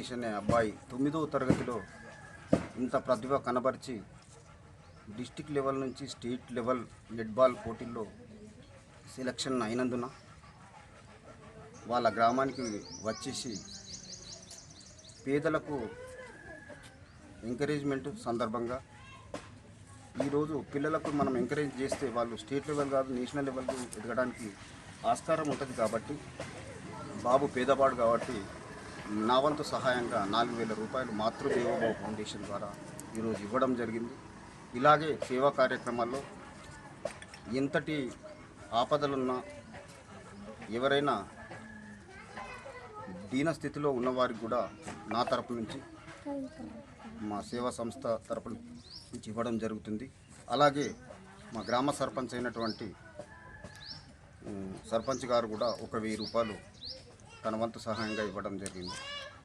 రమేష్ అనే అబ్బాయి 9వ తరగతిలో ఇంత ప్రతిభ కనబరిచి డిస్టిక్ లెవెల్ నుంచి స్టేట్ లెవెల్ నెట్బాల్ పోటీల్లో సెలక్షన్ అయినందున వాళ్ళ గ్రామానికి వచ్చేసి పేదలకు ఎంకరేజ్మెంట్ సందర్భంగా ఈరోజు పిల్లలకు మనం ఎంకరేజ్ చేస్తే వాళ్ళు స్టేట్ లెవెల్ కాదు నేషనల్ లెవెల్కి ఎదగడానికి ఆస్కారం ఉంటుంది. కాబట్టి బాబు పేదవాడు కాబట్టి నా వంతు సహాయంగా 4,000 రూపాయలు మాతృదేవోభవ ఫౌండేషన్ ద్వారా ఈరోజు ఇవ్వడం జరిగింది. ఇలాగే సేవా కార్యక్రమాల్లో ఎంతటి ఆపదలున్నా ఎవరైనా దీన స్థితిలో ఉన్నవారికి కూడా నా తరపు నుంచి మా సేవా సంస్థ తరపు నుంచి ఇవ్వడం జరుగుతుంది. అలాగే మా గ్రామ సర్పంచ్ అయినటువంటి సర్పంచ్ గారు కూడా 1,000 రూపాయలు తన వంతు సహాయంగా ఇవ్వడం జరిగింది.